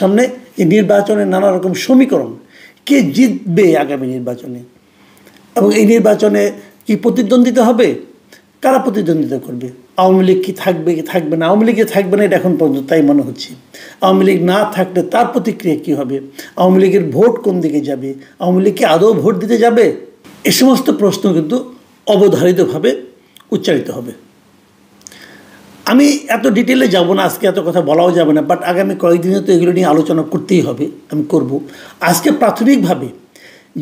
সামনে এই নির্বাচনের নানা রকম সমীকরণ, কে জিতবে আগামী নির্বাচনে, এবং এই নির্বাচনে কি প্রতিদ্বন্দ্বিতা হবে, কারা প্রতিদ্বন্দ্বিতা করবে, আওয়ামী লীগ কি থাকবে কি থাকবে না, আওয়ামী লীগে থাকবে না এটা এখন পর্যন্ত তাই মনে হচ্ছে, আওয়ামী লীগ না থাকলে তার প্রতিক্রিয়া কী হবে, আওয়ামী লীগের ভোট কোন দিকে যাবে, আওয়ামী লীগ কি আদৌ ভোট দিতে যাবে, এ সমস্ত প্রশ্ন কিন্তু অবধারিতভাবে উচ্চারিত হবে। আমি এত ডিটেলে যাব না, আজকে এত কথা বলাও যাবে না, বাট আগামী কয়েকদিনে তো এগুলো নিয়ে আলোচনা করতেই হবে, আমি করব। আজকে প্রাথমিকভাবে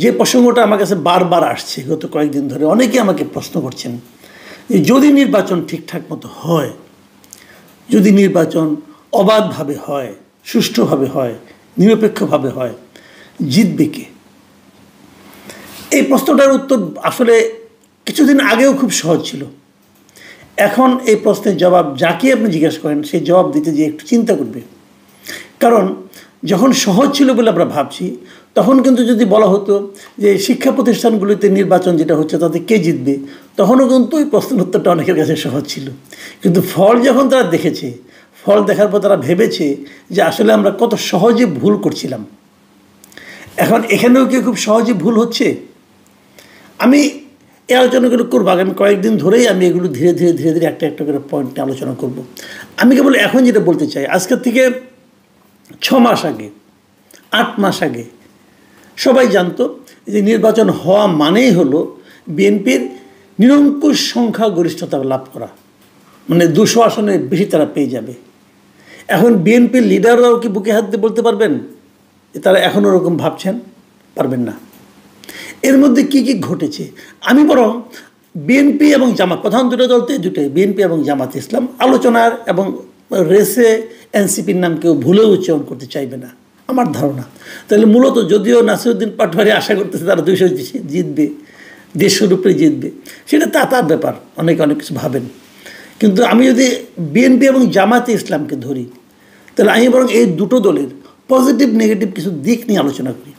যে প্রসঙ্গটা আমার কাছে বারবার আসছে গত কয়েকদিন ধরে, অনেকে আমাকে প্রশ্ন করছেন যে যদি নির্বাচন ঠিকঠাক মতো হয়, যদি নির্বাচন অবাধভাবে হয়, সুষ্ঠুভাবে হয়, নিরপেক্ষভাবে হয়, জিতবে কে? এই প্রশ্নটার উত্তর আসলে কিছুদিন আগেও খুব সহজ ছিল। এখন এই প্রশ্নের জবাব যাকে আপনি জিজ্ঞাসা করেন সেই জবাব দিতে যে একটু চিন্তা করবে। কারণ যখন সহজ ছিল বলে আমরা ভাবছি, তখন কিন্তু যদি বলা হতো যে শিক্ষা প্রতিষ্ঠানগুলিতে নির্বাচন যেটা হচ্ছে তাতে কে জিতবে, তখনও কিন্তু ওই প্রশ্নের উত্তরটা অনেকের কাছে সহজ ছিল। কিন্তু ফল যখন তারা দেখেছে, ফল দেখার পর তারা ভেবেছে যে আসলে আমরা কত সহজে ভুল করছিলাম। এখন এখানেও কি খুব সহজে ভুল হচ্ছে? আমি এই আলোচনাগুলো করবো আগামী কয়েকদিন ধরেই, আমি এগুলো ধীরে ধীরে একটা একটা করে পয়েন্টে আলোচনা করব। আমি কেবল এখন যেটা বলতে চাই, আজকের থেকে 6 মাস আগে, 8 মাস আগে সবাই জানতো যে নির্বাচন হওয়া মানেই হলো বিএনপির নিরঙ্কুশ সংখ্যাগরিষ্ঠতা লাভ করা, মানে 200 আসনের বেশি তারা পেয়ে যাবে। এখন বিএনপির লিডাররাও কি বুকে হাত দিয়ে বলতে পারবেন যে তারা এখন ওরকম ভাবছেন? পারবেন না। এর মধ্যে কি কি ঘটেছে, আমি বরং বিএনপি এবং জামাত, প্রধান দুটো দল তো দুটোই, বিএনপি এবং জামাত ইসলাম আলোচনার এবং রেসে এনসিপির নাম কেউ ভুলেও উচ্চারণ করতে চাইবে না আমার ধারণা। তাহলে মূলত যদিও নাসিরউদ্দিন পাটোয়ারি আশা করতেছে তারা 200 জিতবে, 150-র উপরে জিতবে, সেটা তার ব্যাপার, অনেকে অনেক কিছু ভাবেন। কিন্তু আমি যদি বিএনপি এবং জামাতে ইসলামকে ধরি, তাহলে আমি বরং এই দুটো দলের পজিটিভ নেগেটিভ কিছু দিক নিয়ে আলোচনা করি।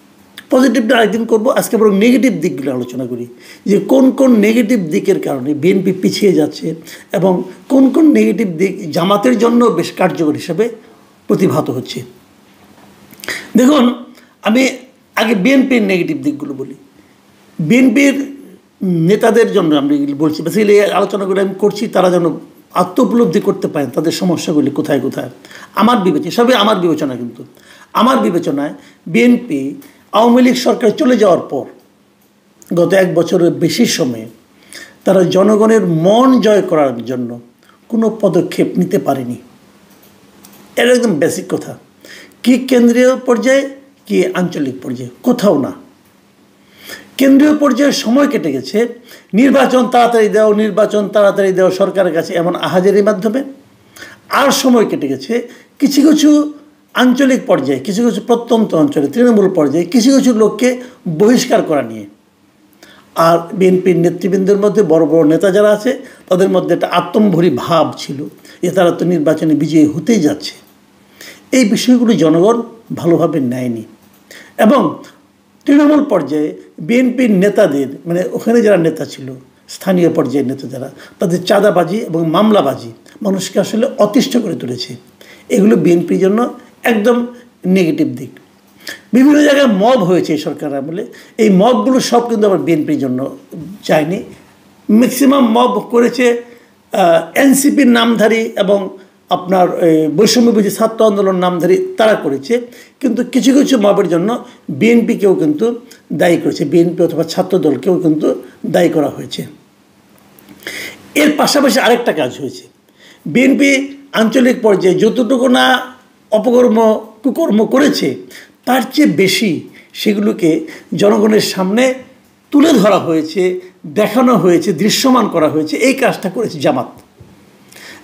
পজিটিভটা আরেকদিন করবো, আজকে বরং নেগেটিভ দিকগুলো আলোচনা করি, যে কোন কোন নেগেটিভ দিকের কারণে বিএনপি পিছিয়ে যাচ্ছে এবং কোন কোন নেগেটিভ দিক জামাতের জন্য বেশ কার্যকর হিসেবে প্রতিভাত হচ্ছে। দেখুন, আমি আগে বিএনপির নেগেটিভ দিকগুলো বলি। বিএনপির নেতাদের জন্য আমি বলছি, বেসিক্যালি এই আলোচনাগুলো আমি করছি তারা যেন আত্ম উপলব্ধি করতে পারেন তাদের সমস্যাগুলি কোথায় কোথায়। আমার বিবেচনা, সবই আমার বিবেচনা, কিন্তু আমার বিবেচনায় বিএনপি আওয়ামী লীগ সরকার চলে যাওয়ার পর গত 1 বছরের বেশি সময়ে তারা জনগণের মন জয় করার জন্য কোনো পদক্ষেপ নিতে পারেনি। এটা একদম বেসিক কথা। কি কেন্দ্রীয় পর্যায়ে কি আঞ্চলিক পর্যায়ে, কোথাও না। কেন্দ্রীয় পর্যায়ে সময় কেটে গেছে নির্বাচন তাড়াতাড়ি দাও সরকারের কাছে এমন আহাজারির মাধ্যমে, আর সময় কেটে গেছে কিছু কিছু আঞ্চলিক পর্যায়ে, কিছু কিছু প্রত্যন্ত অঞ্চলে তৃণমূল পর্যায়ে কিছু কিছু লোককে বহিষ্কার করা নিয়ে। আর বিএনপির নেতৃবৃন্দের মধ্যে বড় বড় নেতা যারা আছে তাদের মধ্যে একটা আত্মম্ভরী ভাব ছিল যে তারা তো নির্বাচনে বিজয়ী হতেই যাচ্ছে। এই বিষয়গুলো জনগণ ভালোভাবে নেয়নি। এবং তৃণমূল পর্যায়ে বিএনপির নেতাদের, মানে ওখানে যারা নেতা ছিল, স্থানীয় পর্যায়ের নেতা যারা, তাদের চাঁদাবাজি এবং মামলাবাজি মানুষকে আসলে অতিষ্ঠ করে তুলেছে। এগুলো বিএনপির জন্য একদম নেগেটিভ দিক। বিভিন্ন জায়গায় মব হয়েছে এই সরকার আমলে, এই মবগুলো সব কিন্তু আবার বিএনপির জন্য যায়নি। ম্যাক্সিমাম মব করেছে এনসিপির নামধারী এবং আপনার বৈষম্যবিরোধী ছাত্র আন্দোলন নামধারী তারা করেছে। কিন্তু কিছু কিছু মবের জন্য বিএনপিকেও কিন্তু দায়ী করেছে, বিএনপি অথবা ছাত্রদলকেও কিন্তু দায়ী করা হয়েছে। এর পাশাপাশি আরেকটা কাজ হয়েছে, বিএনপি আঞ্চলিক পর্যায়ে যতটুকু না কুকর্ম করেছে তার চেয়ে বেশি সেগুলোকে জনগণের সামনে তুলে ধরা হয়েছে, দেখানো হয়েছে, দৃশ্যমান করা হয়েছে। এই কাজটা করেছে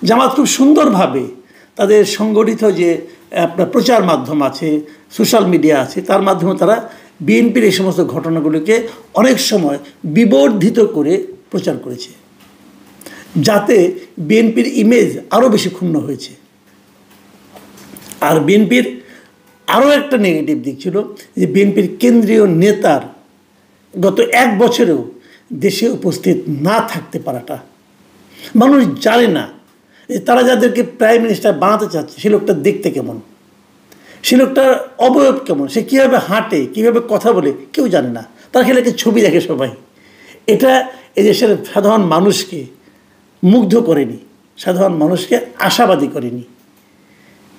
জামাত খুব সুন্দরভাবে তাদের সংগঠিত যে আপনার প্রচার মাধ্যম আছে, সোশ্যাল মিডিয়া আছে, তার মাধ্যমে তারা বিএনপির এই সমস্ত ঘটনাগুলোকে অনেক সময় বিবর্ধিত করে প্রচার করেছে, যাতে বিএনপির ইমেজ আরও বেশি ক্ষুণ্ণ হয়েছে। আর বিএনপির আরও একটা নেগেটিভ দিক ছিল যে বিএনপির কেন্দ্রীয় নেতার গত 1 বছরেও দেশে উপস্থিত না থাকতে পারাটা। মানুষ জানে না যে তারা যাদেরকে প্রাইম মিনিস্টার বানাতে চাচ্ছে সে লোকটা দেখতে কেমন, সে লোকটার অবয়ব কেমন, সে কীভাবে হাঁটে, কীভাবে কথা বলে কেউ জানে না, তার খেলে একটা ছবি দেখে সবাই। এটা এই দেশের সাধারণ মানুষকে মুগ্ধ করেনি, সাধারণ মানুষকে আশাবাদী করেনি।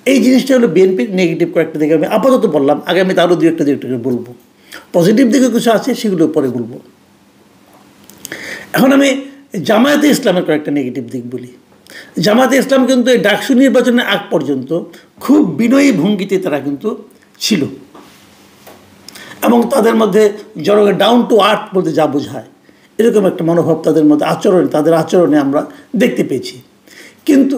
এই জিনিসটা হলো বিএনপির নেগেটিভ কয়েকটা দিকে আমি আপাতত বললাম, আগামীতে আরও দু একটা করে বলবো। পজিটিভ দিকে কিছু আছে, সেগুলো পরে বলবো। এখন আমি জামায়াতে ইসলামের কয়েকটা নেগেটিভ দিক বলি। জামায়াতে ইসলাম কিন্তু এই ডাকসু নির্বাচনের আগ পর্যন্ত খুব বিনয়ী ভঙ্গিতে তারা কিন্তু ছিল, এবং তাদের মধ্যে জনগণ ডাউন টু আর্থ বলতে যা বোঝায় এরকম একটা মনোভাব তাদের মধ্যে তাদের আচরণে আমরা দেখতে পেয়েছি। কিন্তু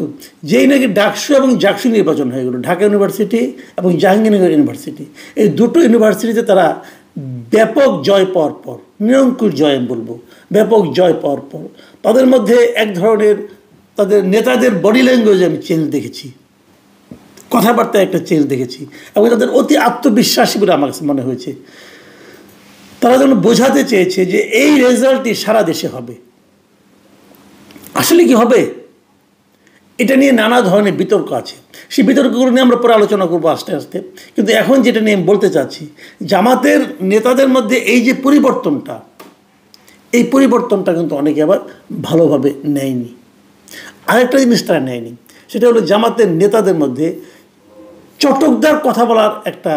যেই নাকি ডাকসু এবং জাকসু নির্বাচন হয়ে গেল, ঢাকা ইউনিভার্সিটি এবং জাহাঙ্গীরনগর ইউনিভার্সিটি, এই দুটো ইউনিভার্সিটিতে তারা ব্যাপক জয় পাওয়ার পর, নিরঙ্কুশ জয় আমি বলবো, ব্যাপক জয় পাওয়ার পর তাদের মধ্যে এক ধরনের তাদের নেতাদের বডি ল্যাঙ্গুয়েজ আমি চেঞ্জ দেখেছি, কথাবার্তায় একটা চেঞ্জ দেখেছি, এবং তাদের অতি আত্মবিশ্বাসী বলে আমার কাছে মনে হয়েছে। তারা যেন বোঝাতে চেয়েছে যে এই রেজাল্টই সারা দেশে হবে। আসলে কি হবে এটা নিয়ে নানা ধরনের বিতর্ক আছে, সেই বিতর্কগুলো নিয়ে আমরা পরে আলোচনা করবো আস্তে আস্তে। কিন্তু এখন যেটা নিয়ে আমি বলতে চাচ্ছি, জামাতের নেতাদের মধ্যে এই যে পরিবর্তনটা, এই পরিবর্তনটা কিন্তু অনেকে আবার ভালোভাবে নেয়নি। আরেকটা জিনিস তারা নেয়নি, সেটা হলো জামাতের নেতাদের মধ্যে চটকদার কথা বলার একটা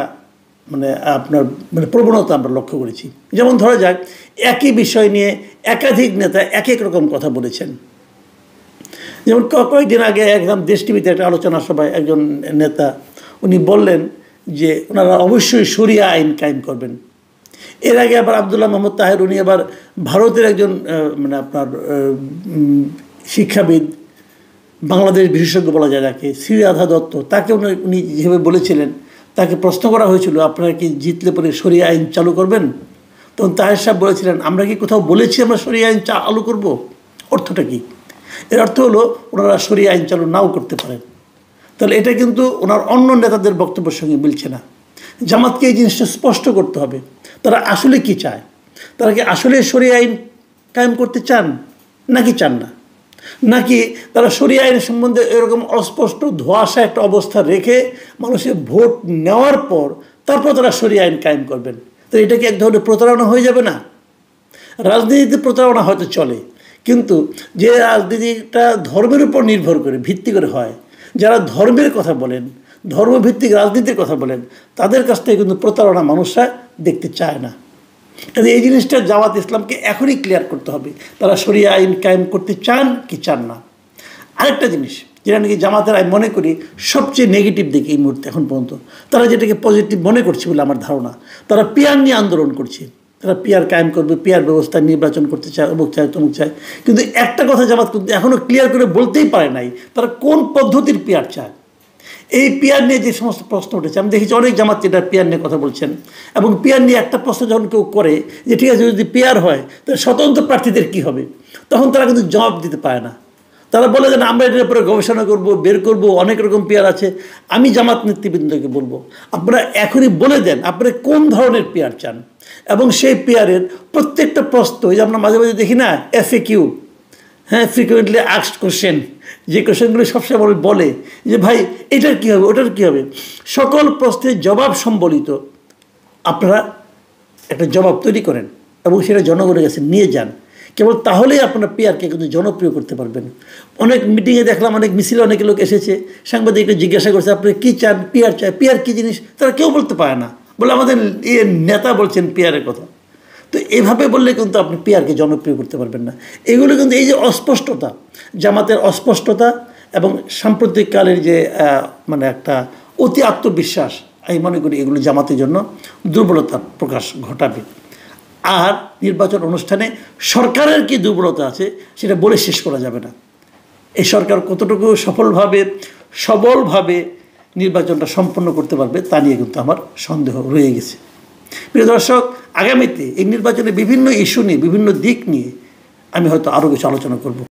প্রবণতা আমরা লক্ষ্য করেছি। যেমন ধরা যাক, একই বিষয় নিয়ে একাধিক নেতা এক এক রকম কথা বলেছেন। যেমন কয়েকদিন আগে একদম দেশ টিভিতে একটা আলোচনা সভায় একজন নেতা উনি বললেন যে ওনারা অবশ্যই শরিয়া আইন কায়েম করবেন। এর আগে আবার আবদুল্লাহ মোহাম্মদ তাহের, উনি আবার ভারতের একজন শিক্ষাবিদ, বাংলাদেশ বিশেষজ্ঞ বলা যায় যাকে, শ্রীরাধা দত্ত, তাকে উনি যেভাবে বলেছিলেন, তাকে প্রশ্ন করা হয়েছিল আপনারা কি জিতলে পরে শরিয়া আইন চালু করবেন? তখন তাহের সাহেব বলেছিলেন আমরা কি কোথাও বলেছি আমরা শরিয়া আইন চালু করব? অর্থটা কী? এর অর্থ হলো ওনারা শরিয়া আইন চালু নাও করতে পারেন। তাহলে এটা কিন্তু ওনার অন্য নেতাদের বক্তব্যের সঙ্গে মিলছে না। জামাতকে এই জিনিসটা স্পষ্ট করতে হবে, তারা আসলে কি চায়। তারা কি আসলে শরিয়া আইন কায়েম করতে চান নাকি চান না, নাকি তারা শরিয়া আইন সম্বন্ধে এরকম অস্পষ্ট ধোঁয়াশা একটা অবস্থা রেখে মানুষের ভোট নেওয়ার পর তারপর তারা শরিয়া আইন কায়েম করবেন? তো এটা কি এক ধরনের প্রতারণা হয়ে যাবে না? রাজনীতিতে প্রতারণা হয়তো চলে, কিন্তু যে রাজনীতিটা ধর্মের উপর নির্ভর করে, ভিত্তি করে হয়, যারা ধর্মের কথা বলেন, ধর্মভিত্তিক রাজনীতির কথা বলেন, তাদের কাছ থেকে কিন্তু প্রতারণা মানুষরা দেখতে চায় না। কাজে এই জিনিসটা জামাত ইসলামকে এখনই ক্লিয়ার করতে হবে, তারা শরিয়া আইন কায়েম করতে চান কি চান না। আরেকটা জিনিস যেটা নাকি জামাতের আমি মনে করি সবচেয়ে নেগেটিভ দিক এই মুহূর্তে এখন পর্যন্ত, তারা যেটাকে পজিটিভ মনে করছে বলে আমার ধারণা, তারা পিয়ার নিয়ে আন্দোলন করছে। তারা পিয়ার কায়েম করবে, পিয়ার ব্যবস্থা নির্বাচন করতে চায়, অমুক চায় তমুক চায়। কিন্তু একটা কথা জামাত কিন্তু এখনও ক্লিয়ার করে বলতেই পারে নাই, তারা কোন পদ্ধতির পিয়ার চায়। এই পিয়ার নিয়ে যে সমস্ত প্রশ্ন উঠেছে, আমি দেখেছি অনেক জামাত এটা পিয়ার নিয়ে কথা বলছেন, এবং পিয়ার নিয়ে একটা প্রশ্ন যখন কেউ করে যে ঠিক আছে যদি পিয়ার হয় তাহলে স্বতন্ত্র প্রার্থীদের কী হবে, তখন তারা কিন্তু জবাব দিতে পারে না। তারা বলে যে আমরা এটার উপরে গবেষণা করব, বের করব, অনেক রকম পিয়ার আছে। আমি জামাত নেতৃবৃন্দকে বলবো আপনারা এখনই বলে দেন আপনারা কোন ধরনের পিয়ার চান, এবং সেই পিয়ারের প্রত্যেকটা প্রশ্ন, এই যে আমরা মাঝে মাঝে দেখি না FAQ, হ্যাঁ, ফ্রিকুয়েন্টলি আস্কড কোশ্চেন, যে কোশ্চেনগুলো সবসময় বলে যে ভাই এটার কী হবে, ওটার কী হবে, সকল প্রশ্নের জবাব সম্বলিত আপনারা একটা জবাব তৈরি করেন এবং সেটা জনগণের কাছে নিয়ে যান। কেবল তাহলেই আপনারা পিয়ারকে কিন্তু জনপ্রিয় করতে পারবেন। অনেক মিটিংয়ে দেখলাম, অনেক মিছিলে অনেক লোক এসেছে, সাংবাদিকরা জিজ্ঞাসা করছে আপনারা কী চান, পিয়ার চায়, পিয়ার কী জিনিস, তারা কেউ বলতে পারে না, বলে আমাদের নেতা বলছেন পিয়ারের কথা। তো এভাবে বললে কিন্তু আপনি পিয়ারকে জনপ্রিয় করতে পারবেন না। এগুলো কিন্তু এই যে অস্পষ্টতা, জামাতের অস্পষ্টতা এবং সাম্প্রতিককালের যে একটা অতি আত্মবিশ্বাস, আমি মনে করি এগুলো জামাতের জন্য দুর্বলতার প্রকাশ ঘটাবে। আর নির্বাচন অনুষ্ঠানে সরকারের কি দুর্বলতা আছে সেটা বলে শেষ করা যাবে না। এই সরকার কতটুকু সবলভাবে নির্বাচনটা সম্পন্ন করতে পারবে তা নিয়ে কিন্তু আমার সন্দেহ রয়ে গেছে। প্রিয় দর্শক, আগামীতে এই নির্বাচনে বিভিন্ন ইস্যু নিয়ে, বিভিন্ন দিক নিয়ে আমি হয়তো আরও কিছু আলোচনা করব।